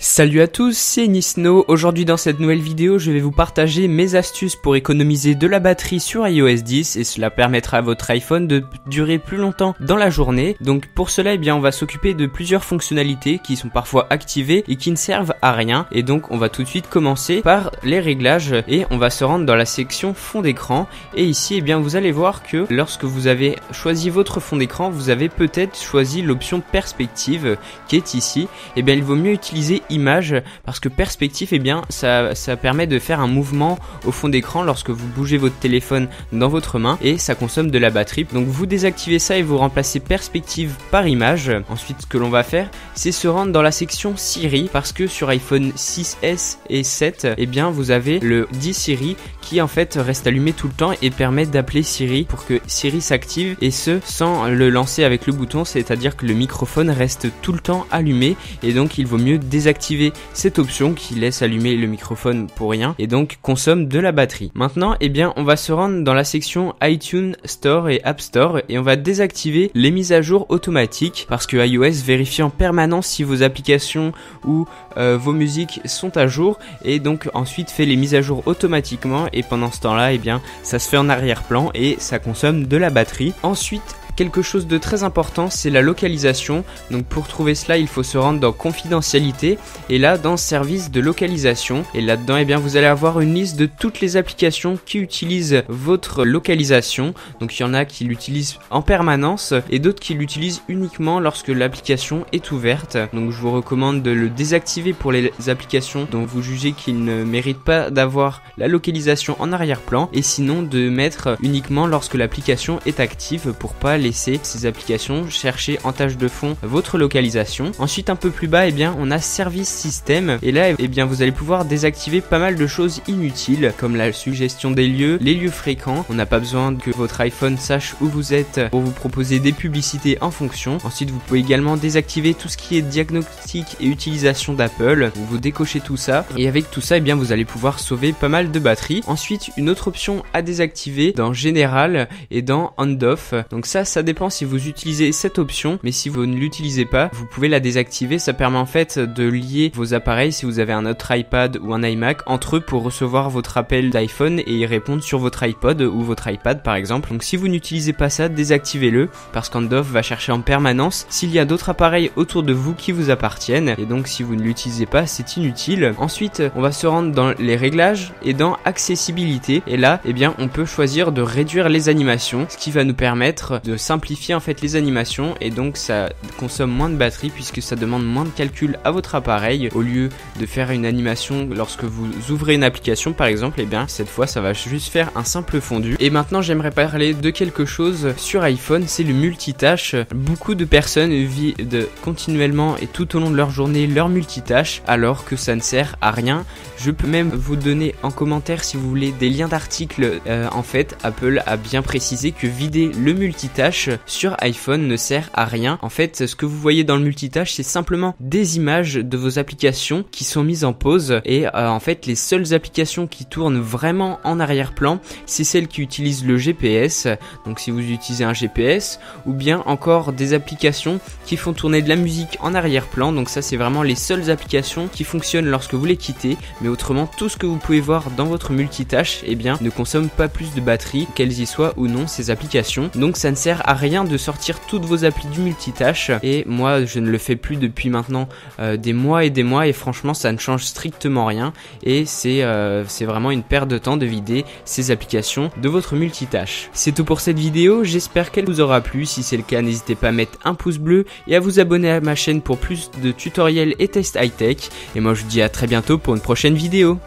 Salut à tous, c'est Nisno. Aujourd'hui dans cette nouvelle vidéo, je vais vous partager mes astuces pour économiser de la batterie sur iOS 10 et cela permettra à votre iPhone de durer plus longtemps dans la journée. Donc pour cela, on va s'occuper de plusieurs fonctionnalités qui sont parfois activées et qui ne servent à rien. Et donc on va tout de suite commencer par les réglages et on va se rendre dans la section fond d'écran. Et ici, vous allez voir que lorsque vous avez choisi votre fond d'écran, vous avez peut-être choisi l'option perspective qui est ici. Il vaut mieux utiliser image parce que perspective ça permet de faire un mouvement au fond d'écran lorsque vous bougez votre téléphone dans votre main et ça consomme de la batterie. Donc vous désactivez ça et vous remplacez perspective par image. Ensuite ce que l'on va faire, c'est se rendre dans la section Siri parce que sur iPhone 6S et 7 vous avez le 10 Siri qui en fait reste allumé tout le temps et permet d'appeler Siri pour que Siri s'active, et ce sans le lancer avec le bouton, c'est-à-dire que le microphone reste tout le temps allumé et donc il vaut mieux désactiver cette option qui laisse allumer le microphone pour rien et donc consomme de la batterie. Maintenant on va se rendre dans la section iTunes Store et App Store et on va désactiver les mises à jour automatiques parce que iOS vérifie en permanence si vos applications ou vos musiques sont à jour et donc ensuite fait les mises à jour automatiquement, et pendant ce temps là ça se fait en arrière-plan et ça consomme de la batterie. Ensuite quelque chose de très important, c'est la localisation. Donc pour trouver cela, il faut se rendre dans confidentialité et là dans service de localisation, et là-dedans vous allez avoir une liste de toutes les applications qui utilisent votre localisation. Donc il y en a qui l'utilisent en permanence et d'autres qui l'utilisent uniquement lorsque l'application est ouverte. Donc je vous recommande de le désactiver pour les applications dont vous jugez qu'ils ne méritent pas d'avoir la localisation en arrière-plan, et sinon de mettre uniquement lorsque l'application est active pour pas laisser ces applications chercher en tâche de fond votre localisation. Ensuite un peu plus bas on a service système, et là vous allez pouvoir désactiver pas mal de choses inutiles comme la suggestion des lieux, les lieux fréquents. On n'a pas besoin que votre iPhone sache où vous êtes pour vous proposer des publicités en fonction. Ensuite vous pouvez également désactiver tout ce qui est diagnostic et utilisation d'Apple. Vous décochez tout ça et avec tout ça vous allez pouvoir sauver pas mal de batterie. Ensuite une autre option à désactiver dans général et dans on/off. Donc ça dépend si vous utilisez cette option, mais si vous ne l'utilisez pas, vous pouvez la désactiver. Ça permet en fait de lier vos appareils, si vous avez un autre iPad ou un iMac, entre eux pour recevoir votre appel d'iPhone et y répondre sur votre iPod ou votre iPad par exemple. Donc si vous n'utilisez pas ça, désactivez-le parce qu'on/off va chercher en permanence s'il y a d'autres appareils autour de vous qui vous appartiennent, et donc si vous ne l'utilisez pas, c'est inutile. Ensuite on va se rendre dans les réglages et dans accessibilité, et là on peut choisir de réduire les animations, ce qui va nous permettre de simplifier en fait les animations, et donc ça consomme moins de batterie puisque ça demande moins de calcul à votre appareil. Au lieu de faire une animation lorsque vous ouvrez une application par exemple, cette fois ça va juste faire un simple fondu. Et maintenant j'aimerais parler de quelque chose sur iPhone, c'est le multitâche. Beaucoup de personnes vivent continuellement et tout au long de leur journée leur multitâche alors que ça ne sert à rien. Je peux même vous donner en commentaire si vous voulez des liens d'articles. En fait Apple a bien précisé que vider le multitâche sur iPhone ne sert à rien. En fait ce que vous voyez dans le multitâche, c'est simplement des images de vos applications qui sont mises en pause, et en fait les seules applications qui tournent vraiment en arrière-plan, c'est celles qui utilisent le GPS. Donc si vous utilisez un GPS, ou bien encore des applications qui font tourner de la musique en arrière-plan. Donc ça c'est vraiment les seules applications qui fonctionnent lorsque vous les quittez, mais autrement tout ce que vous pouvez voir dans votre multitâche ne consomme pas plus de batterie qu'elles y soient ou non ces applications. Donc ça ne sert à rien de sortir toutes vos applis du multitâche, et moi je ne le fais plus depuis maintenant des mois et franchement ça ne change strictement rien, et c'est vraiment une perte de temps de vider ces applications de votre multitâche. C'est tout pour cette vidéo, j'espère qu'elle vous aura plu. Si c'est le cas, n'hésitez pas à mettre un pouce bleu et à vous abonner à ma chaîne pour plus de tutoriels et tests high-tech, et moi je vous dis à très bientôt pour une prochaine vidéo.